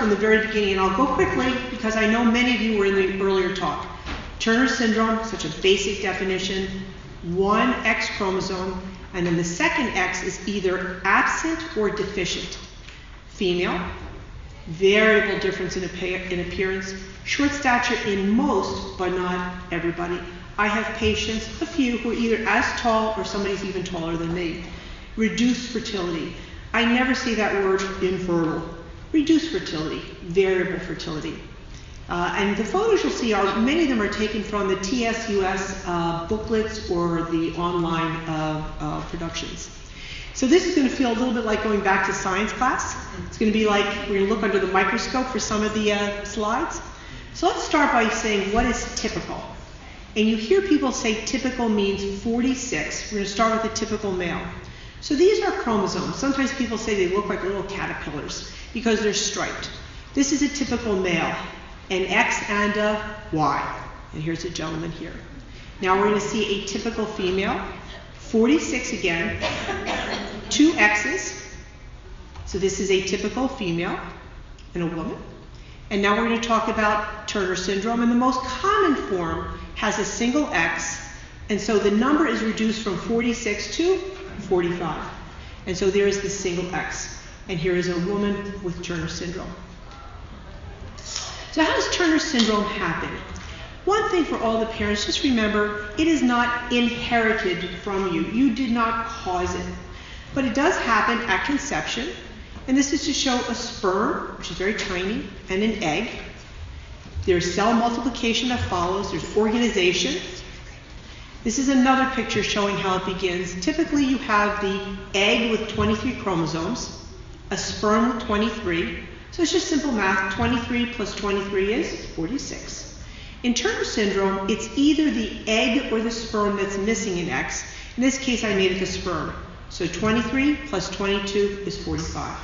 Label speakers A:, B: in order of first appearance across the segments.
A: from the very beginning, and I'll go quickly because I know many of you were in the earlier talk. Turner syndrome, such a basic definition, one X chromosome, and then the second X is either absent or deficient. Female, variable difference in appearance, short stature in most, but not everybody. I have patients, a few, who are either as tall or somebody's even taller than me. Reduced fertility. I never see that word infertile. Reduced fertility, variable fertility. And the photos you'll see are, many of them are taken from the TSUS booklets or the online productions. So this is going to feel a little bit like going back to science class. It's going to be like we're going to look under the microscope for some of the slides. So let's start by saying what is typical. And you hear people say typical means 46. We're going to start with a typical male. So these are chromosomes. Sometimes people say they look like little caterpillars because they're striped. This is a typical male, an X and a Y. And here's a gentleman here. Now we're going to see a typical female, 46 again, 2 X's. So this is a typical female and a woman. And now we're going to talk about Turner syndrome, and the most common form has a single X, and so the number is reduced from 46 to 45. And so there is the single X. And here is a woman with Turner syndrome. So how does Turner syndrome happen? One thing for all the parents, just remember, it is not inherited from you. You did not cause it. But it does happen at conception. And this is to show a sperm, which is very tiny, and an egg. There's cell multiplication that follows. There's organization. This is another picture showing how it begins. Typically, you have the egg with 23 chromosomes, a sperm with 23. So it's just simple math. 23 plus 23 is 46. In Turner syndrome, it's either the egg or the sperm that's missing an X. In this case, I made it the sperm. So 23 plus 22 is 45.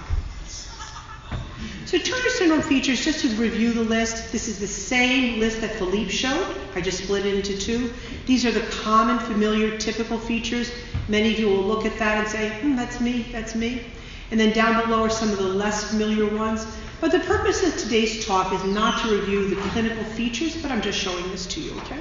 A: So Turner syndrome features, just to review the list, this is the same list that Philippe showed. I just split it into 2. These are the common, familiar, typical features. Many of you will look at that and say, that's me, that's me. And then down below are some of the less familiar ones. But the purpose of today's talk is not to review the clinical features, but I'm just showing this to you, okay?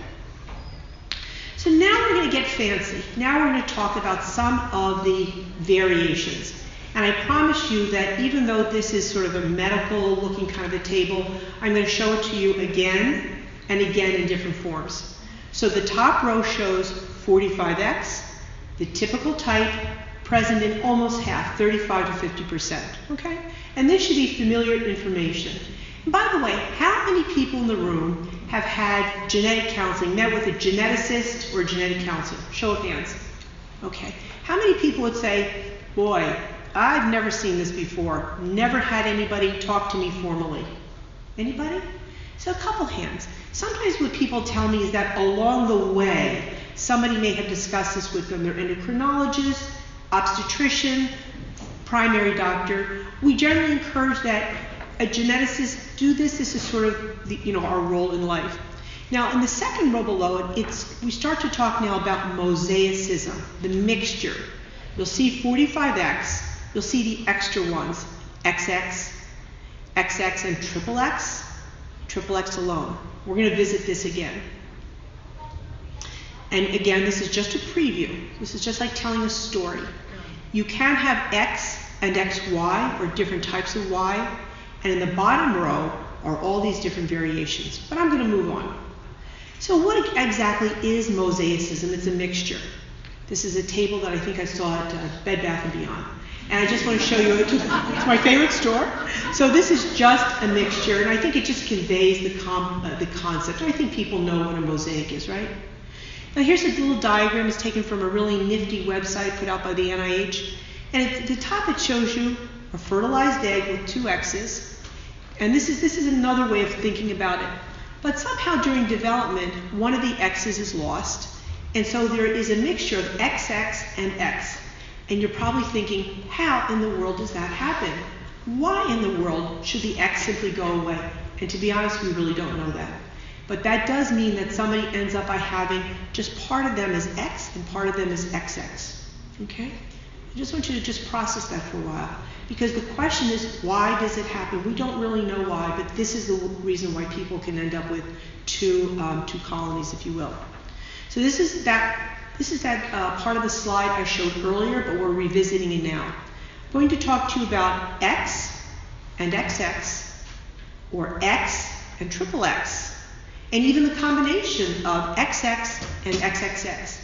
A: So now we're going to get fancy. Now we're going to talk about some of the variations. And I promise you that even though this is sort of a medical looking kind of a table, I'm going to show it to you again and again in different forms. So the top row shows 45X, the typical type, present in almost half, 35 to 50%, okay? And this should be familiar information. And by the way, how many people in the room have had genetic counseling, met with a geneticist or a genetic counselor? Show of hands. Okay. How many people would say, boy, I've never seen this before, never had anybody talk to me formally? Anybody? So a couple hands. Sometimes what people tell me is that along the way, somebody may have discussed this with them, their endocrinologist, obstetrician, primary doctor. We generally encourage that a geneticist do this. This is sort of the, our role in life. Now, in the second row below it, we start to talk now about mosaicism, the mixture. You'll see 45X. You'll see the extra ones, XX, XX, and triple X alone. We're going to visit this again. And again, this is just a preview. This is just like telling a story. You can have X and XY, or different types of Y, and in the bottom row are all these different variations. But I'm going to move on. So what exactly is mosaicism? It's a mixture. This is a table that I think I saw at Bed Bath & Beyond. And I just want to show you, it's my favorite store. So this is just a mixture, and I think it just conveys the concept. I think people know what a mosaic is, right? Now here's a little diagram. It's taken from a really nifty website put out by the NIH. And at the top it shows you a fertilized egg with 2 X's. And this is another way of thinking about it. But somehow during development, one of the X's is lost. And so there is a mixture of XX and X. And you're probably thinking, how in the world does that happen? Why in the world should the X simply go away? And to be honest, we really don't know that. But that does mean that somebody ends up by having just part of them as X and part of them as XX. Okay? I just want you to just process that for a while. because the question is, why does it happen? We don't really know why, but this is the reason why people can end up with two colonies, if you will. So this is that part of the slide I showed earlier, but we're revisiting it now. I'm going to talk to you about X and XX, or X and triple X, and even the combination of XX and XXX.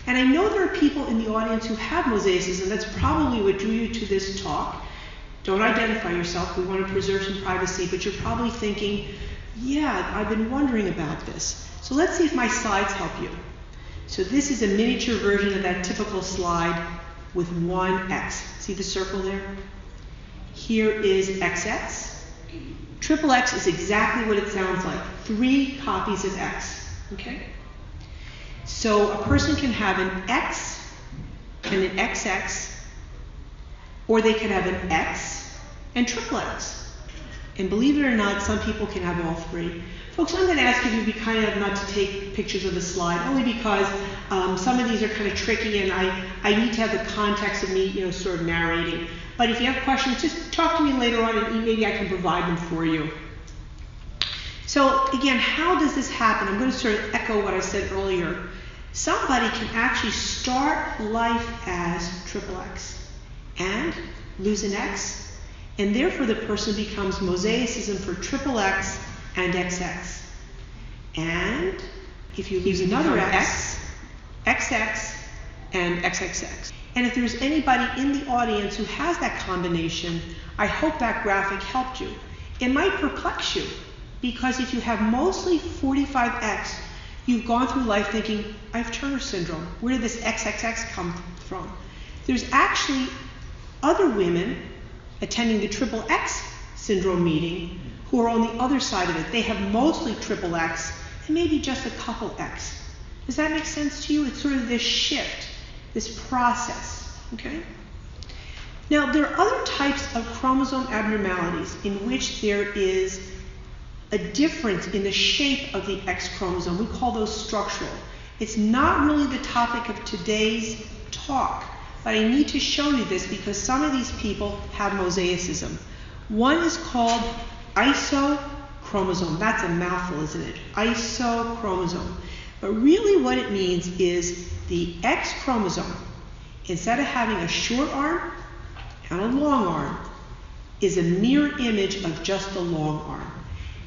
A: And I know there are people in the audience who have mosaicism. That's probably what drew you to this talk. Don't identify yourself. We want to preserve some privacy, but you're probably thinking, yeah, I've been wondering about this. So let's see if my slides help you. So this is a miniature version of that typical slide with one X. See the circle there? Here is XX. Triple X is exactly what it sounds like. 3 copies of X, okay? So a person can have an X and an XX, or they can have an X and triple X. And believe it or not, some people can have all 3. Folks, I'm going to ask you to be kind enough not to take pictures of the slide, only because some of these are kind of tricky, and I need to have the context of me, sort of narrating. But if you have questions, just talk to me later on, and maybe I can provide them for you. So again, how does this happen? I'm going to sort of echo what I said earlier. Somebody can actually start life as triple X and lose an X, and therefore the person becomes mosaicism for triple X and XX. And if you lose another X, XX, and XXX. And if there's anybody in the audience who has that combination, I hope that graphic helped you. It might perplex you, because if you have mostly 45X, you've gone through life thinking, I have Turner syndrome. Where did this XXX come from? There's actually other women attending the triple X syndrome meeting who are on the other side of it. They have mostly triple X and maybe just a couple X. Does that make sense to you? It's sort of this shift, this process, okay? Now, there are other types of chromosome abnormalities in which there is a difference in the shape of the X chromosome. We call those structural. It's not really the topic of today's talk, but I need to show you this because some of these people have mosaicism. One is called ISOCHROMOSOME. That's a mouthful, isn't it? ISOCHROMOSOME. But really what it means is the X chromosome, instead of having a short arm and a long arm, is a mirror image of just the long arm.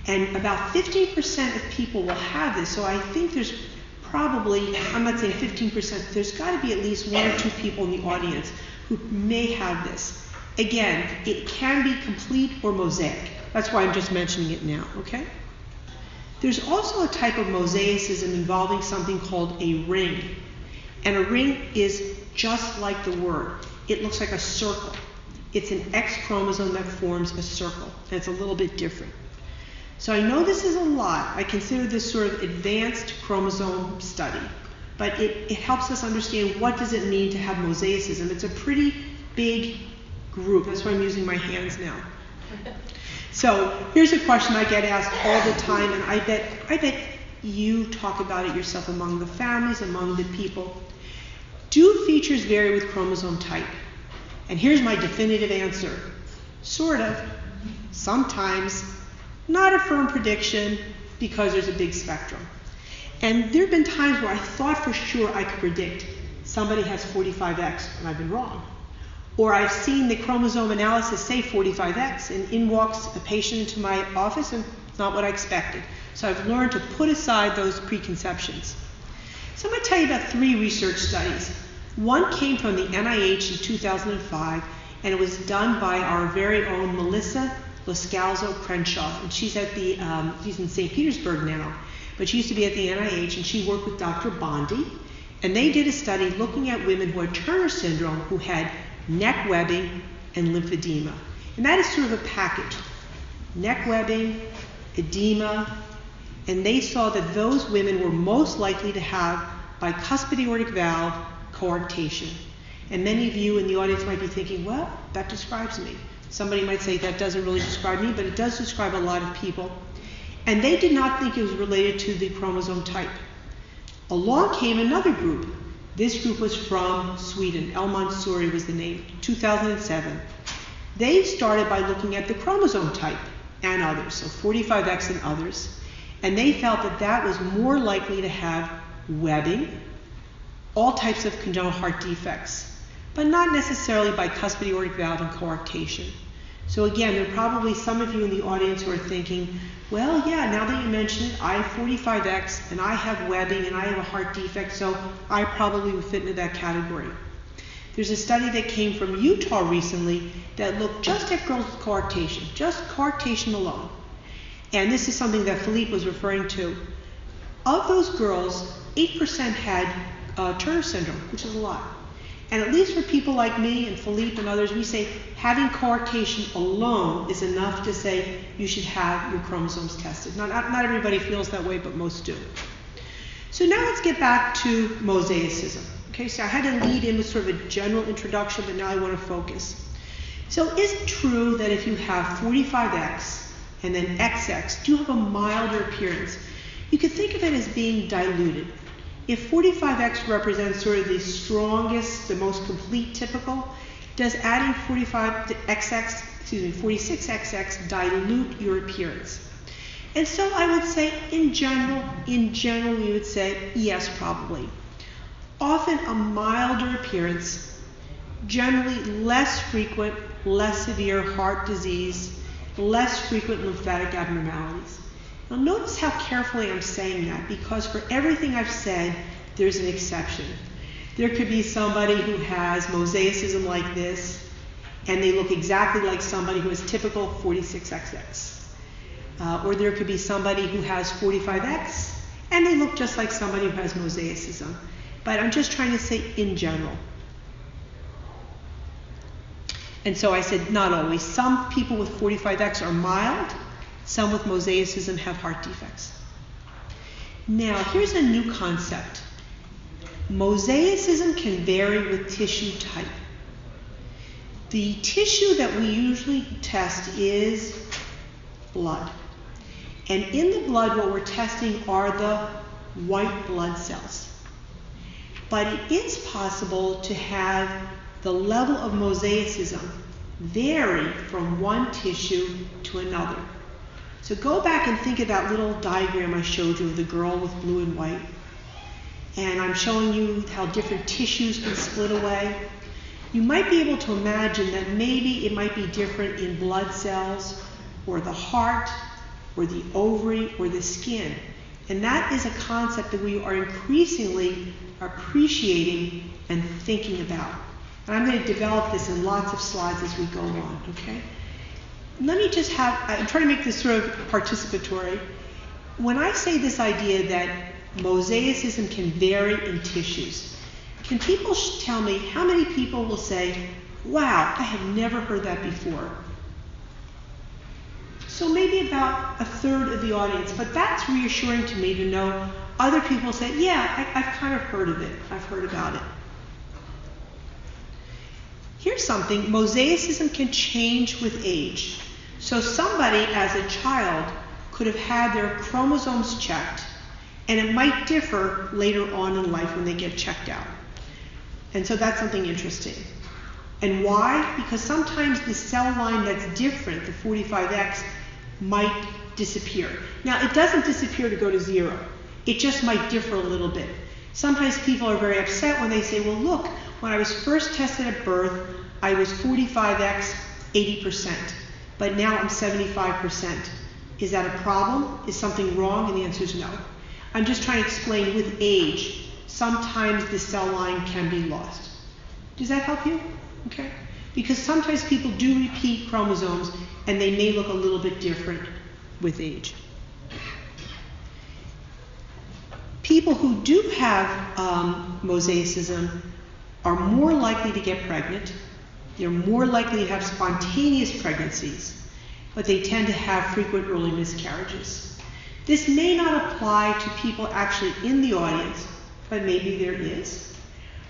A: And about 15% of people will have this, so I think there's probably, I'm not saying 15%, there's got to be at least 1 or 2 people in the audience who may have this. Again, it can be complete or mosaic. That's why I'm just mentioning it now, okay? There's also a type of mosaicism involving something called a ring. And a ring is just like the word. It looks like a circle. It's an X chromosome that forms a circle, and it's a little bit different. So I know this is a lot. I consider this sort of advanced chromosome study, but it helps us understand what does it mean to have mosaicism. It's a pretty big group. That's why I'm using my hands now. So here's a question I get asked all the time, and I bet you talk about it yourself among the families, among the people. Do features vary with chromosome type? And here's my definitive answer. Sort of. Sometimes. Not a firm prediction because there's a big spectrum. And there have been times where I thought for sure I could predict somebody has 45X and I've been wrong. Or I've seen the chromosome analysis say 45X and in walks a patient into my office and it's not what I expected. So I've learned to put aside those preconceptions. So I'm going to tell you about 3 research studies. One came from the NIH in 2005 and it was done by our very own Melissa Loscalzo Crenshaw, and she's at the, she's in St. Petersburg now, but she used to be at the NIH, and she worked with Dr. Bondi, and they did a study looking at women who had Turner syndrome who had neck webbing and lymphedema. And that is sort of a package. Neck webbing, edema, and they saw that those women were most likely to have bicuspid aortic valve coarctation. And many of you in the audience might be thinking, well, that describes me. Somebody might say that doesn't really describe me, but it does describe a lot of people. And they did not think it was related to the chromosome type. Along came another group. This group was from Sweden. El Mansouri was the name, 2007. They started by looking at the chromosome type and others, so 45X and others, and they felt that that was more likely to have webbing, all types of congenital heart defects, but not necessarily bicuspid aortic valve and coarctation. So again, there are probably some of you in the audience who are thinking, well, yeah, now that you mention it, I have 45X and I have webbing and I have a heart defect, so I probably would fit into that category. There's a study that came from Utah recently that looked just at girls with coarctation, just coarctation alone. And this is something that Philippe was referring to. Of those girls, 8% had Turner syndrome, which is a lot. And at least for people like me and Philippe and others, we say having coarctation alone is enough to say you should have your chromosomes tested. Not everybody feels that way, but most do. So now let's get back to mosaicism. Okay, so I had to lead in with sort of a general introduction, but now I want to focus. So is it true that if you have 45X and then XX, do you have a milder appearance? You could think of it as being diluted. If 45X represents sort of the strongest, the most complete typical, does adding 46XX dilute your appearance? And so I would say in general, we would say yes, probably. Often a milder appearance, generally less frequent, less severe heart disease, less frequent lymphatic abnormalities. Now notice how carefully I'm saying that, because for everything I've said, there's an exception. There could be somebody who has mosaicism like this, and they look exactly like somebody who has typical 46XX. Or there could be somebody who has 45X, and they look just like somebody who has mosaicism. But I'm just trying to say in general. And so I said not always. Some people with 45X are mild. Some with mosaicism have heart defects. Now, here's a new concept. Mosaicism can vary with tissue type. The tissue that we usually test is blood. And in the blood, what we're testing are the white blood cells. But it is possible to have the level of mosaicism vary from one tissue to another. So go back and think of that little diagram I showed you of the girl with blue and white. And I'm showing you how different tissues can split away. You might be able to imagine that maybe it might be different in blood cells, or the heart, or the ovary, or the skin. And that is a concept that we are increasingly appreciating and thinking about. And I'm going to develop this in lots of slides as we go on, okay? Let me just I'm trying to make this sort of participatory. When I say this idea that mosaicism can vary in tissues, can people tell me how many people will say, wow, I have never heard that before? So maybe about a third of the audience, but that's reassuring to me to know other people say, yeah, I've kind of heard of it. I've heard about it. Here's something. Mosaicism can change with age. So somebody as a child could have had their chromosomes checked, and it might differ later on in life when they get checked out. And so that's something interesting. And why? Because sometimes the cell line that's different, the 45X, might disappear. Now, it doesn't disappear to go to zero. It just might differ a little bit. Sometimes people are very upset when they say, well, look, when I was first tested at birth, I was 45X 80%, but now I'm 75%. Is that a problem? Is something wrong? And the answer is no. I'm just trying to explain with age, sometimes the cell line can be lost. Does that help you? Okay. Because sometimes people do repeat chromosomes and they may look a little bit different with age. People who do have mosaicism are more likely to get pregnant. They're more likely to have spontaneous pregnancies, but they tend to have frequent early miscarriages. This may not apply to people actually in the audience, but maybe there is.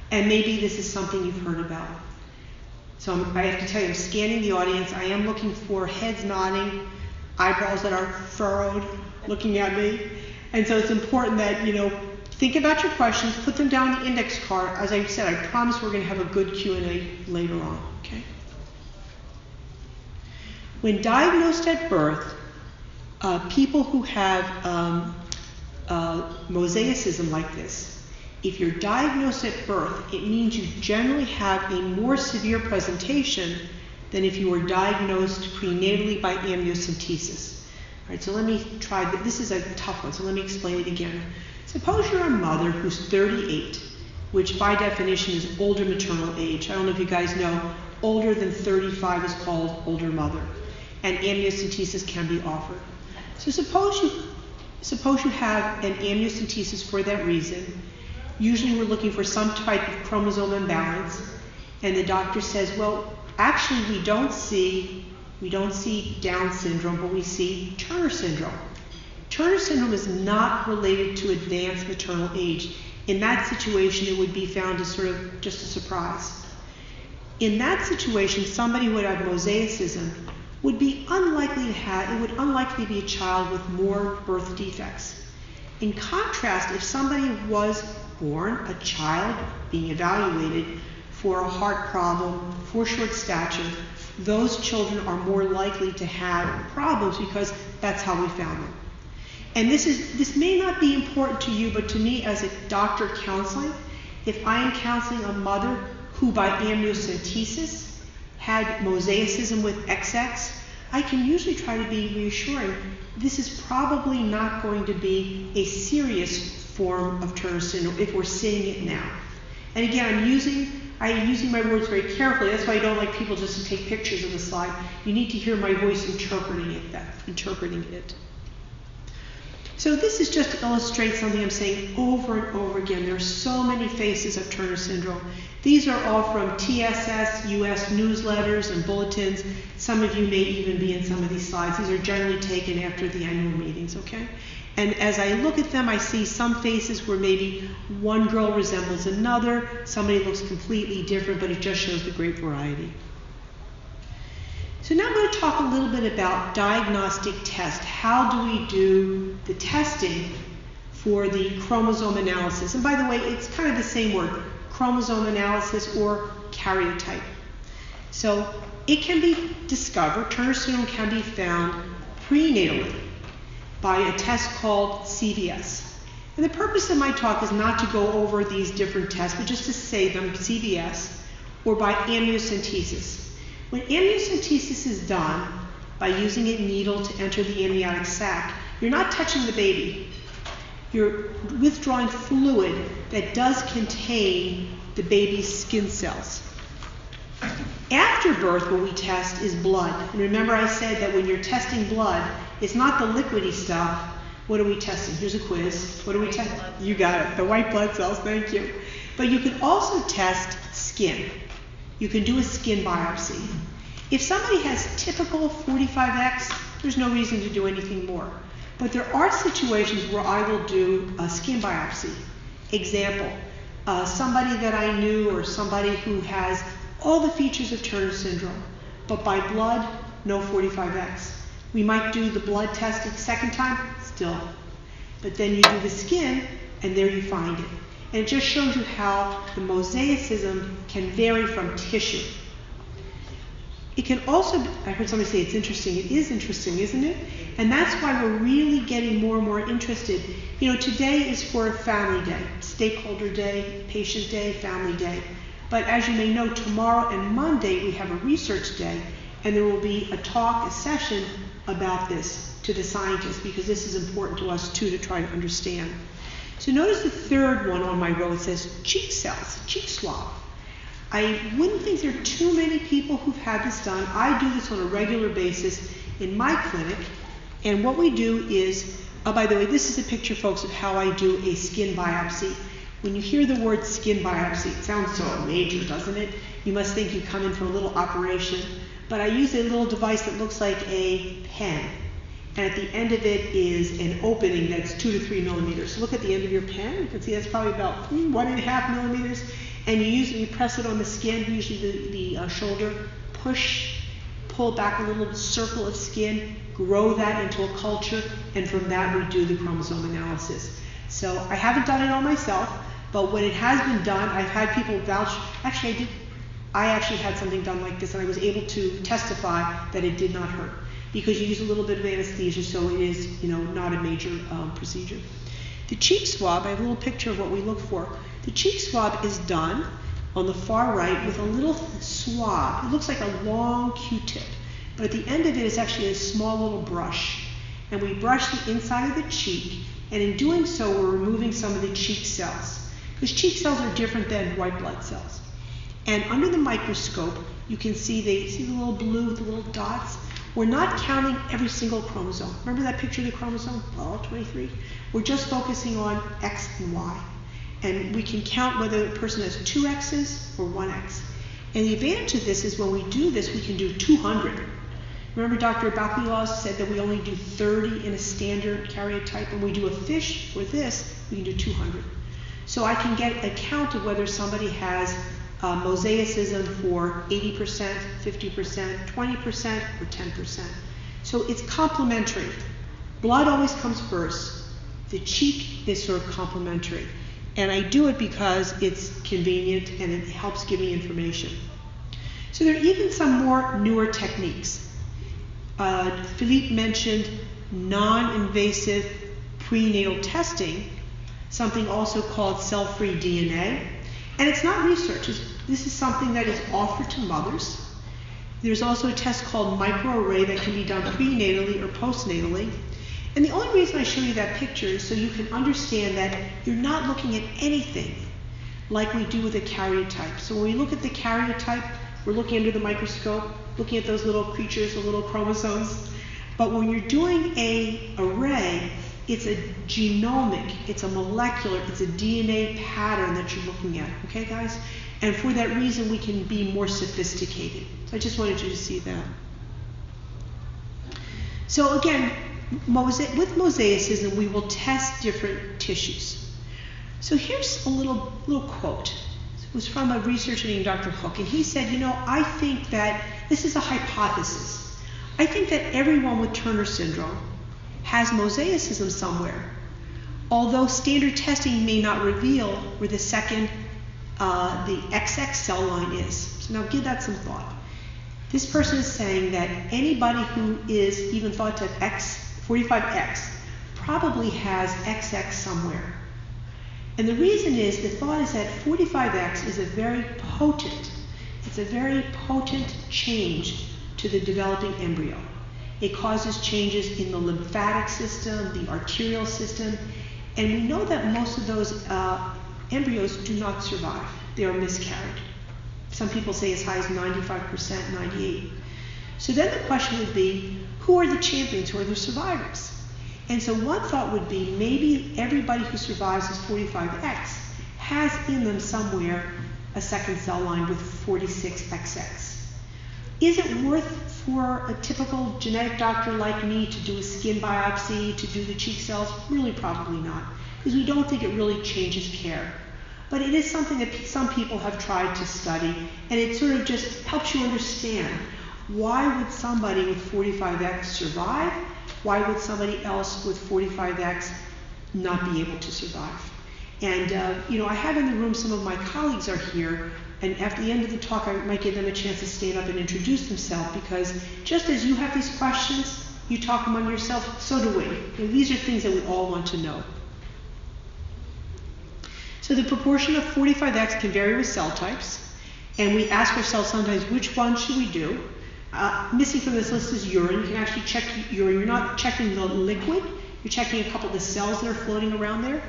A: And maybe this is something you've heard about. So I have to tell you, I'm scanning the audience. I am looking for heads nodding, eyebrows that are furrowed, looking at me. And so it's important that, think about your questions, put them down on the index card. As I said, I promise we're going to have a good Q&A later on, okay? When diagnosed at birth, people who have mosaicism like this, if you're diagnosed at birth, it means you generally have a more severe presentation than if you were diagnosed prenatally by amniocentesis. All right, so let me try, this is a tough one, so let me explain it again. Suppose you're a mother who's 38, which by definition is older maternal age. I don't know if you guys know, older than 35 is called older mother, and amniocentesis can be offered. So suppose you have an amniocentesis for that reason. Usually we're looking for some type of chromosome imbalance, and the doctor says, well, actually we don't see Down syndrome, but we see Turner syndrome. Turner syndrome is not related to advanced maternal age. In that situation, it would be found as sort of just a surprise. In that situation, somebody who would have mosaicism would be unlikely to be a child with more birth defects. In contrast, if somebody was born a child being evaluated for a heart problem, for short stature, those children are more likely to have problems because that's how we found them. And this may not be important to you, but to me as a doctor counseling, if I am counseling a mother who by amniocentesis had mosaicism with XX, I can usually try to be reassuring this is probably not going to be a serious form of Turner syndrome if we're seeing it now. And again, I'm using my words very carefully. That's why I don't like people just to take pictures of the slide. You need to hear my voice interpreting it. So this is just to illustrate something I'm saying over and over again. There are so many faces of Turner syndrome. These are all from TSS, US newsletters and bulletins. Some of you may even be in some of these slides. These are generally taken after the annual meetings, okay? And as I look at them, I see some faces where maybe one girl resembles another, somebody looks completely different, but it just shows the great variety. So now I'm going to talk a little bit about diagnostic tests. How do we do the testing for the chromosome analysis? And by the way, it's kind of the same word, chromosome analysis or karyotype. So it can be discovered, Turner syndrome can be found prenatally by a test called CVS. And the purpose of my talk is not to go over these different tests, but just to say them, CVS, or by amniocentesis. When amniocentesis is done by using a needle to enter the amniotic sac, you're not touching the baby. You're withdrawing fluid that does contain the baby's skin cells. After birth, what we test is blood. And remember I said that when you're testing blood, it's not the liquidy stuff. What are we testing? Here's a quiz. What are we testing? You got it. The white blood cells. Thank you. But you can also test skin. You can do a skin biopsy. If somebody has typical 45X, there's no reason to do anything more. But there are situations where I will do a skin biopsy. Example, somebody that I knew or somebody who has all the features of Turner syndrome, but by blood, no 45X. We might do the blood test a second time, still. But then you do the skin, and there you find it. And it just shows you how the mosaicism can vary from tissue. It can also, I heard somebody say it's interesting. It is interesting, isn't it? And that's why we're really getting more and more interested. You know, today is for Family Day, Stakeholder Day, Patient Day, Family Day. But as you may know, tomorrow and Monday we have a research day, and there will be a talk, a session about this to the scientists, because this is important to us too to try to understand. So notice the third one on my row. It says cheek cells, cheek swab. I wouldn't think there are too many people who've had this done. I do this on a regular basis in my clinic. And what we do is, oh, by the way, this is a picture, folks, of how I do a skin biopsy. When you hear the word skin biopsy, it sounds so major, doesn't it? You must think you come in for a little operation. But I use a little device that looks like a pen. And at the end of it is an opening that's 2 to 3 millimeters. So look at the end of your pen. You can see that's probably about 1.5 millimeters. And you press it on the skin, usually the shoulder, pull back a little circle of skin, grow that into a culture, and from that we do the chromosome analysis. So I haven't done it on myself, but when it has been done, I've had people vouch. Actually, I actually had something done like this, and I was able to testify that it did not hurt, because you use a little bit of anesthesia, so it is, not a major procedure. The cheek swab, I have a little picture of what we look for. The cheek swab is done on the far right with a little swab. It looks like a long Q-tip, but at the end of it is actually a small little brush. And we brush the inside of the cheek, and in doing so, we're removing some of the cheek cells, because cheek cells are different than white blood cells. And under the microscope, you can see the little blue with the little dots. We're not counting every single chromosome. Remember that picture of the chromosome? All 23? We're just focusing on X and Y. And we can count whether the person has 2 X's or 1 X. And the advantage of this is when we do this, we can do 200. Remember Dr. Bakulas said that we only do 30 in a standard karyotype, and we do a fish for this, we can do 200. So I can get a count of whether somebody has mosaicism for 80%, 50%, 20%, or 10%. So it's complementary. Blood always comes first. The cheek is sort of complementary. And I do it because it's convenient and it helps give me information. So there are even some more newer techniques. Philippe mentioned non-invasive prenatal testing, something also called cell-free DNA. And it's not research. This is something that is offered to mothers. There's also a test called microarray that can be done prenatally or postnatally. And the only reason I show you that picture is so you can understand that you're not looking at anything like we do with a karyotype. So when we look at the karyotype, we're looking under the microscope, looking at those little creatures, the little chromosomes. But when you're doing an array, it's a genomic, it's a molecular, it's a DNA pattern that you're looking at, okay guys? And for that reason, we can be more sophisticated. So I just wanted you to see that. So again, with mosaicism, we will test different tissues. So here's a little quote. It was from a researcher named Dr. Hook, and he said, I think that this is a hypothesis. I think that everyone with Turner syndrome has mosaicism somewhere, although standard testing may not reveal where the second, the XX cell line is. So now give that some thought. This person is saying that anybody who is even thought to have 45X probably has XX somewhere. And the reason is, the thought is that 45X is a very potent change to the developing embryo. It causes changes in the lymphatic system, the arterial system, and we know that most of those embryos do not survive. They are miscarried. Some people say as high as 95%, 98%. So then the question would be, who are the champions, who are the survivors? And so one thought would be, maybe everybody who survives as 45X has in them somewhere a second cell line with 46XX. Is it worth for a typical genetic doctor like me to do a skin biopsy, to do the cheek cells? Really, probably not, because we don't think it really changes care. But it is something that some people have tried to study, and it sort of just helps you understand, why would somebody with 45X survive? Why would somebody else with 45X not be able to survive? And I have in the room, some of my colleagues are here, and after the end of the talk, I might give them a chance to stand up and introduce themselves, because just as you have these questions, you talk among yourself, so do we. And these are things that we all want to know. So the proportion of 45X can vary with cell types, and we ask ourselves sometimes, which one should we do? Missing from this list is urine. You can actually check urine. You're not checking the liquid, you're checking a couple of the cells that are floating around there.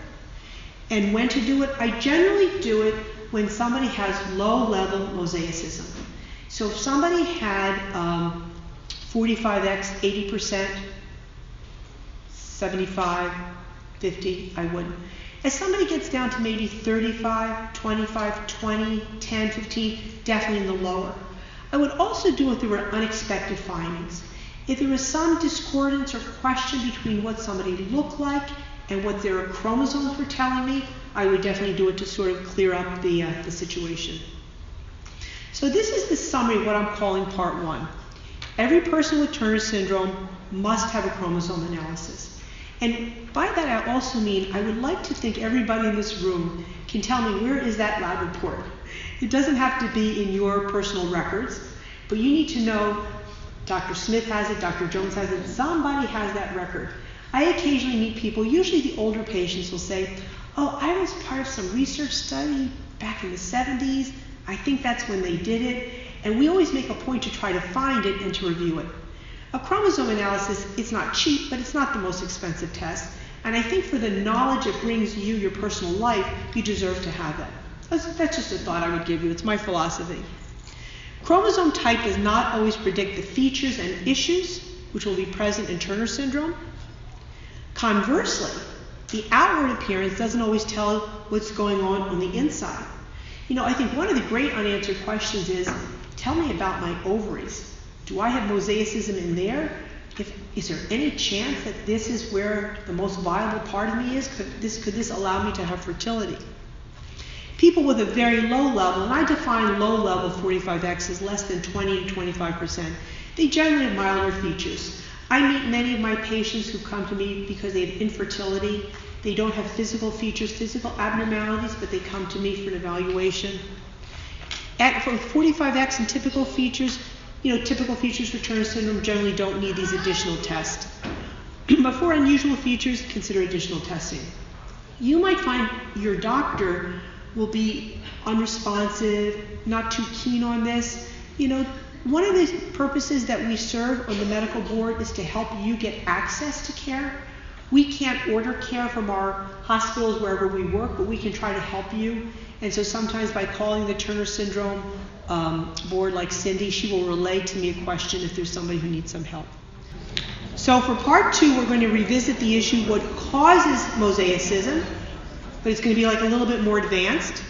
A: And when to do it? I generally do it when somebody has low-level mosaicism. So if somebody had 45X, 80%, 75, 50, I wouldn't. As somebody gets down to maybe 35, 25, 20, 10, 15, definitely in the lower. I would also do it if there were unexpected findings. If there was some discordance or question between what somebody looked like and what their chromosomes were telling me, I would definitely do it to sort of clear up the situation. So this is the summary of what I'm calling part 1. Every person with Turner syndrome must have a chromosome analysis. And by that I also mean I would like to think everybody in this room can tell me where is that lab report. It doesn't have to be in your personal records, but you need to know Dr. Smith has it, Dr. Jones has it, somebody has that record. I occasionally meet people, usually the older patients will say, oh, I was part of some research study back in the 70s. I think that's when they did it. And we always make a point to try to find it and to review it. A chromosome analysis, it's not cheap, but it's not the most expensive test. And I think for the knowledge it brings you, your personal life, you deserve to have that. That's just a thought I would give you. It's my philosophy. Chromosome type does not always predict the features and issues which will be present in Turner syndrome. Conversely, the outward appearance doesn't always tell what's going on the inside. You know, I think one of the great unanswered questions is, tell me about my ovaries. Do I have mosaicism in there? Is there any chance that this is where the most viable part of me is? Could this allow me to have fertility? People with a very low level, and I define low level 45X as less than 20 to 25%, they generally have milder features. I meet many of my patients who come to me because they have infertility. They don't have physical features, physical abnormalities, but they come to me for an evaluation. For 45X and typical features, typical features for Turner syndrome generally don't need these additional tests. But for unusual features, consider additional testing. You might find your doctor will be unresponsive, not too keen on this. One of the purposes that we serve on the medical board is to help you get access to care. We can't order care from our hospitals wherever we work, but we can try to help you. And so sometimes by calling the Turner syndrome board like Cindy, she will relay to me a question if there's somebody who needs some help. So for part 2, we're going to revisit the issue, what causes mosaicism, but it's going to be like a little bit more advanced.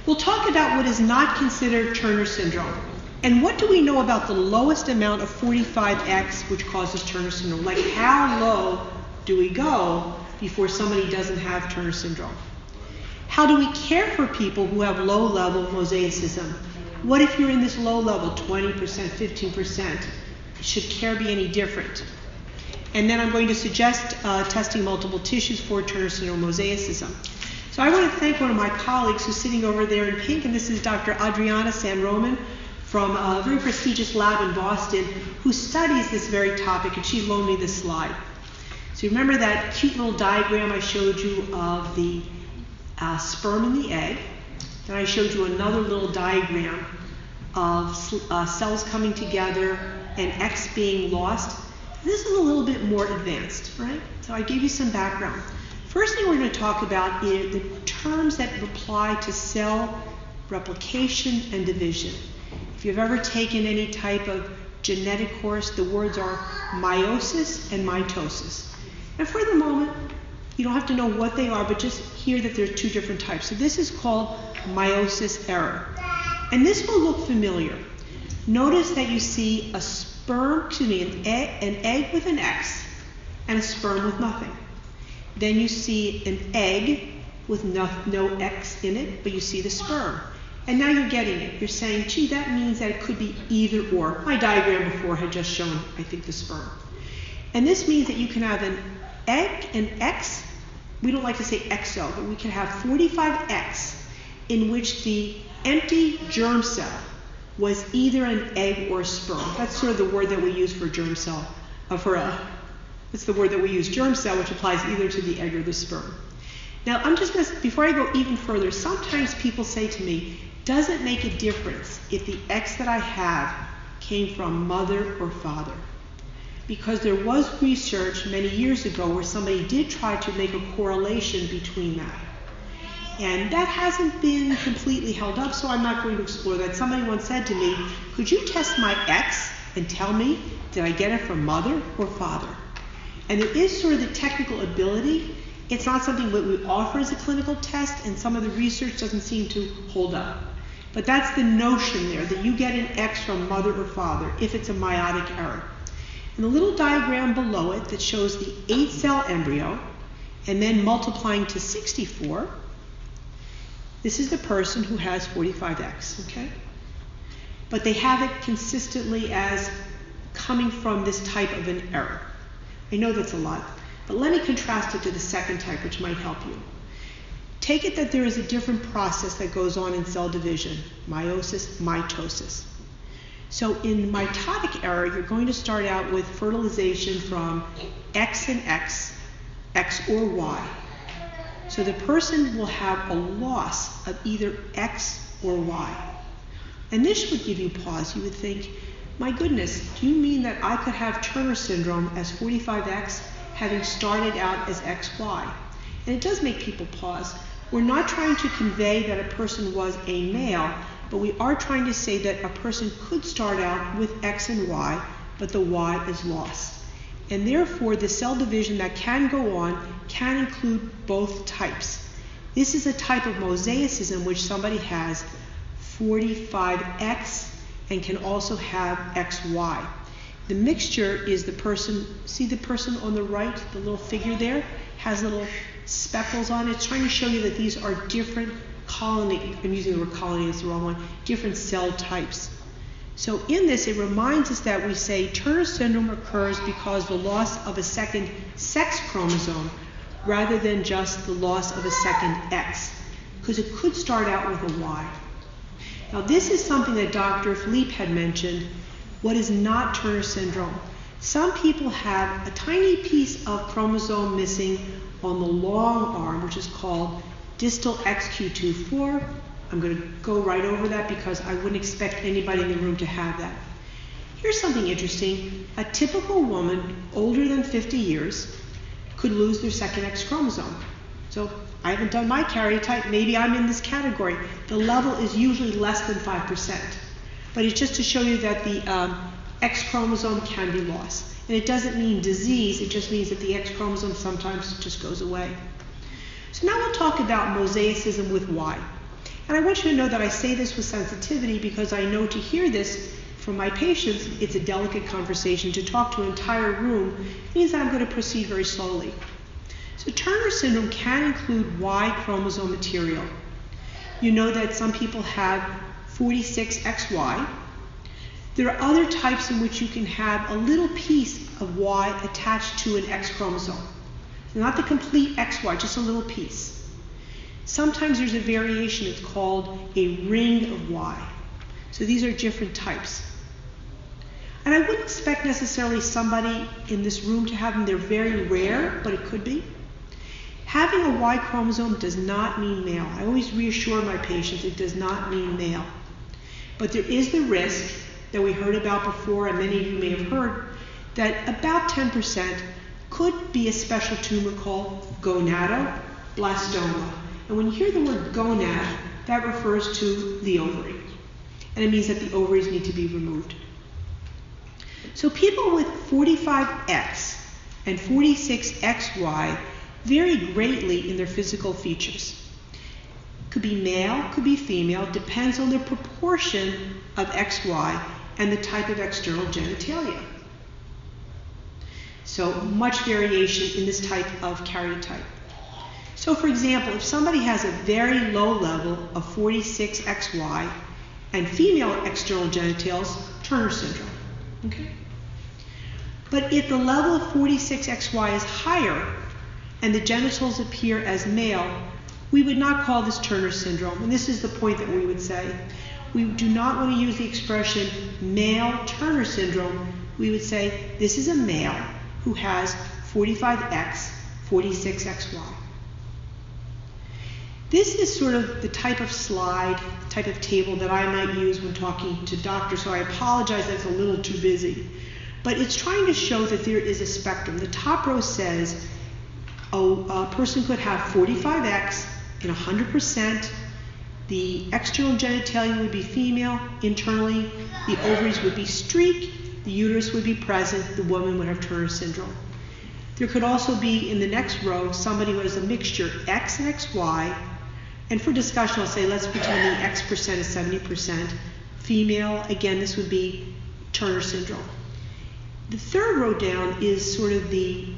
A: We'll talk about what is not considered Turner syndrome. And what do we know about the lowest amount of 45X which causes Turner syndrome? Like how low do we go before somebody doesn't have Turner syndrome? How do we care for people who have low level mosaicism? What if you're in this low level, 20%, 15%? Should care be any different? And then I'm going to suggest testing multiple tissues for Turner syndrome mosaicism. So I want to thank one of my colleagues who's sitting over there in pink, and this is Dr. Adriana San Roman from a very prestigious lab in Boston who studies this very topic, and she loaned me this slide. So you remember that cute little diagram I showed you of the sperm and the egg? Then I showed you another little diagram of cells coming together and X being lost. This is a little bit more advanced, right? So I gave you some background. First thing we're going to talk about is the terms that apply to cell replication and division. If you've ever taken any type of genetic course, the words are meiosis and mitosis. And for the moment, you don't have to know what they are, but just hear that there are 2 different types. So this is called meiosis error. And this will look familiar. Notice that you see an egg with an X and a sperm with nothing. Then you see an egg with no X in it, but you see the sperm. And now you're getting it. You're saying, gee, that means that it could be either or. My diagram before had just shown, I think, the sperm. And this means that you can have an egg, an X. We don't like to say XO, but we can have 45X in which the empty germ cell was either an egg or a sperm. That's sort of the word that we use for germ cell. It's the word that we use, germ cell, which applies either to the egg or the sperm. Now, I'm just going to, before I go even further, sometimes people say to me, does it make a difference if the X that I have came from mother or father? Because there was research many years ago where somebody did try to make a correlation between that. And that hasn't been completely held up, so I'm not going to explore that. Somebody once said to me, could you test my X and tell me, did I get it from mother or father? And there is sort of the technical ability. It's not something that we offer as a clinical test, and some of the research doesn't seem to hold up. But that's the notion there, that you get an X from mother or father if it's a meiotic error. And the little diagram below it that shows the 8-cell embryo and then multiplying to 64, this is the person who has 45X, okay? But they have it consistently as coming from this type of an error. I know that's a lot. But let me contrast it to the second type, which might help you. Take it that there is a different process that goes on in cell division, meiosis, mitosis. So in mitotic era, you're going to start out with fertilization from X and X, X or Y. So the person will have a loss of either X or Y. And this would give you pause. You would think, my goodness, do you mean that I could have Turner syndrome as 45X having started out as XY? And it does make people pause. We're not trying to convey that a person was a male, but we are trying to say that a person could start out with X and Y, but the Y is lost. And therefore, the cell division that can go on can include both types. This is a type of mosaicism which somebody has 45X and can also have XY. The mixture is the person, see the person on the right, the little figure there, has little speckles on it. It's trying to show you that these are different colony, I'm using the word colony, it's the wrong one, different cell types. So in this, it reminds us that we say Turner syndrome occurs because the loss of a second sex chromosome rather than just the loss of a second X, because it could start out with a Y. Now this is something that Dr. Philippe had mentioned, what is not Turner syndrome. Some people have a tiny piece of chromosome missing on the long arm, which is called distal XQ24. I'm going to go right over that because I wouldn't expect anybody in the room to have that. Here's something interesting. A typical woman older than 50 years could lose their second X chromosome. So I haven't done my karyotype, maybe I'm in this category. The level is usually less than 5%. But it's just to show you that the X chromosome can be lost. And it doesn't mean disease, it just means that the X chromosome sometimes just goes away. So now we'll talk about mosaicism with Y. And I want you to know that I say this with sensitivity because I know to hear this from my patients, it's a delicate conversation. To talk to an entire room means that I'm going to proceed very slowly. So Turner syndrome can include Y chromosome material. You know that some people have 46XY. There are other types in which you can have a little piece of Y attached to an X chromosome. Not the complete XY, just a little piece. Sometimes there's a variation, it's called a ring of Y. So these are different types. And I wouldn't expect necessarily somebody in this room to have them. They're very rare, but it could be. Having a Y chromosome does not mean male. I always reassure my patients it does not mean male. But there is the risk that we heard about before, and many of you may have heard, that about 10% could be a special tumor called gonadoblastoma. And when you hear the word gonad, that refers to the ovary. And it means that the ovaries need to be removed. So people with 45X and 46XY vary greatly in their physical features. Could be male, could be female, depends on the proportion of XY and the type of external genitalia. So much variation in this type of karyotype. So for example, if somebody has a very low level of 46XY and female external genitals, Turner syndrome. Okay? But if the level of 46XY is higher and the genitals appear as male, we would not call this Turner syndrome. And this is the point that we would say. We do not want to use the expression male Turner syndrome. We would say this is a male who has 45X, 46XY. This is sort of the type of slide, type of table that I might use when talking to doctors, so I apologize that it's a little too busy. But it's trying to show that there is a spectrum. The top row says a person could have 45X in 100%. The external genitalia would be female. Internally, the ovaries would be streaked. The uterus would be present. The woman would have Turner syndrome. There could also be, in the next row, somebody who has a mixture X and XY. And for discussion, I'll say let's pretend the X percent is 70%. Female, again, this would be Turner syndrome. The third row down is sort of the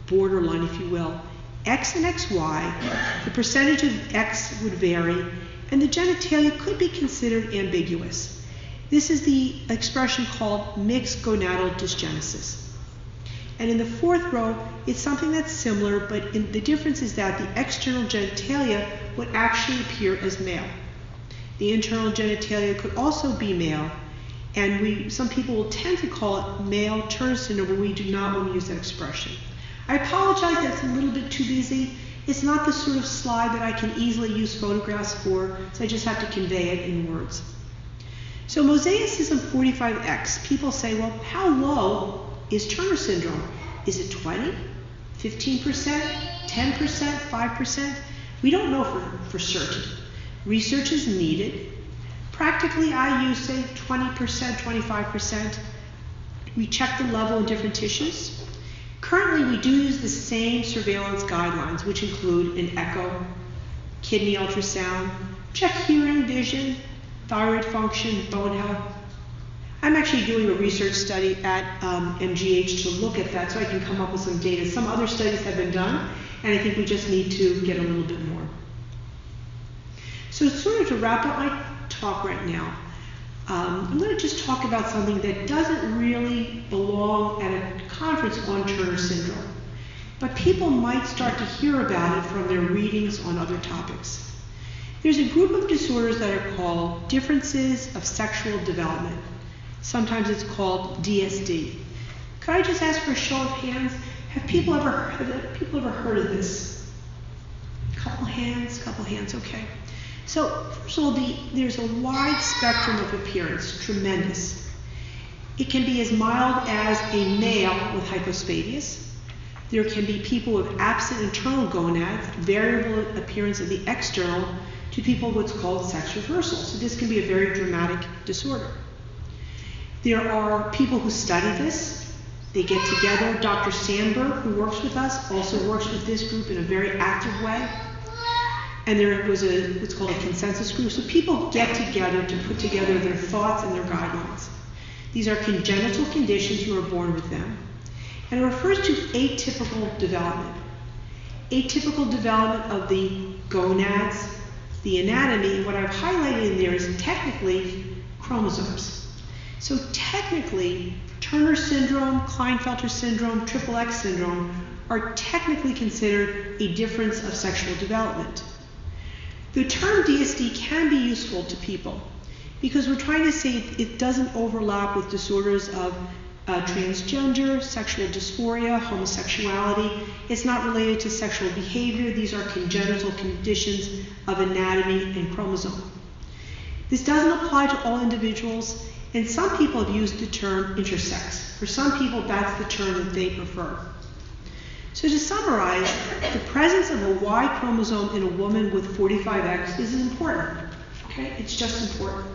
A: borderline, if you will. X and XY, the percentage of X would vary, and the genitalia could be considered ambiguous. This is the expression called mixed gonadal dysgenesis. And in the fourth row, it's something that's similar, but the difference is that the external genitalia would actually appear as male. The internal genitalia could also be male, and some people will tend to call it male Turner syndrome, but we do not want to use that expression. I apologize, that's a little bit too busy. It's not the sort of slide that I can easily use photographs for, so I just have to convey it in words. So Mosaicism 45X, people say, well, how low is Turner syndrome? Is it 20, 15%, 10%, 5%? We don't know for certain. Research is needed. Practically, I use, say, 20%, 25%. We check the level in different tissues. Currently, we do use the same surveillance guidelines, which include an echo, kidney ultrasound, check hearing, vision, thyroid function, bone health. I'm actually doing a research study at MGH to look at that so I can come up with some data. Some other studies have been done, and I think we just need to get a little bit more. So sort of to wrap up my talk right now, I'm going to just talk about something that doesn't really belong at a conference on Turner syndrome, but people might start to hear about it from their readings on other topics. There's a group of disorders that are called differences of sexual development. Sometimes it's called DSD. Could I just ask for a show of hands? Have people ever heard of this? Couple hands, okay. So first of all, there's a wide spectrum of appearance, tremendous. It can be as mild as a male with hypospadias. There can be people with absent internal gonads, variable appearance of the external, to people with what's called sex reversal. So this can be a very dramatic disorder. There are people who study this. They get together. Dr. Sandberg, who works with us, also works with this group in a very active way. And there was what's called a consensus group. So people get together to put together their thoughts and their guidelines. These are congenital conditions. You are born with them. And it refers to atypical development. Atypical development of the gonads, the anatomy. What I've highlighted in there is technically chromosomes. So technically, Turner syndrome, Klinefelter syndrome, XXX syndrome are technically considered a difference of sexual development. The term DSD can be useful to people because we're trying to say it doesn't overlap with disorders of transgender, sexual dysphoria, homosexuality. It's not related to sexual behavior. These are congenital conditions of anatomy and chromosome. This doesn't apply to all individuals, and some people have used the term intersex. For some people, that's the term that they prefer. So to summarize, the presence of a Y chromosome in a woman with 45X is important. Okay? It's just important.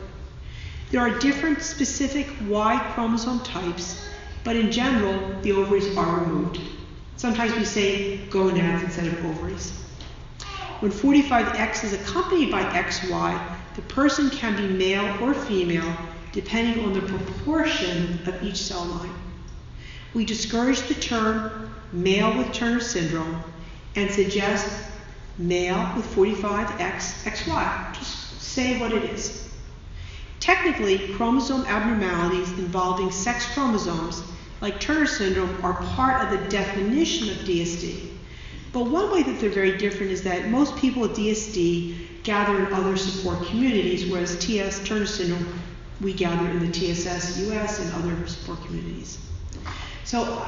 A: There are different specific Y chromosome types, but in general, the ovaries are removed. Sometimes we say gonads instead of ovaries. When 45X is accompanied by XY, the person can be male or female depending on the proportion of each cell line. We discourage the term male with Turner syndrome and suggest male with 45XXY. Just say what it is. Technically, chromosome abnormalities involving sex chromosomes, like Turner syndrome, are part of the definition of DSD. But one way that they're very different is that most people with DSD gather in other support communities, whereas Turner syndrome, we gather in the TSS US and other support communities. So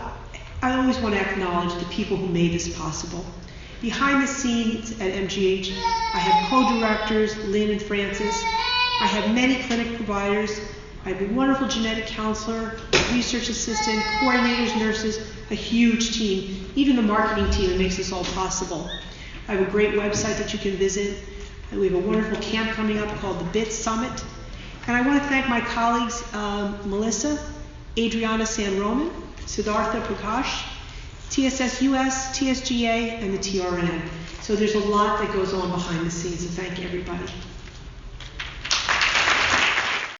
A: I always want to acknowledge the people who made this possible. Behind the scenes at MGH, I have co-directors, Lynn and Francis. I have many clinic providers. I have a wonderful genetic counselor, research assistant, coordinators, nurses, a huge team, even the marketing team that makes this all possible. I have a great website that you can visit. And we have a wonderful camp coming up called the BIT Summit. And I want to thank my colleagues, Melissa, Adriana San Roman, Siddhartha Prakash, TSS US, TSGA, and the TRN. So there's a lot that goes on behind the scenes, so thank everybody.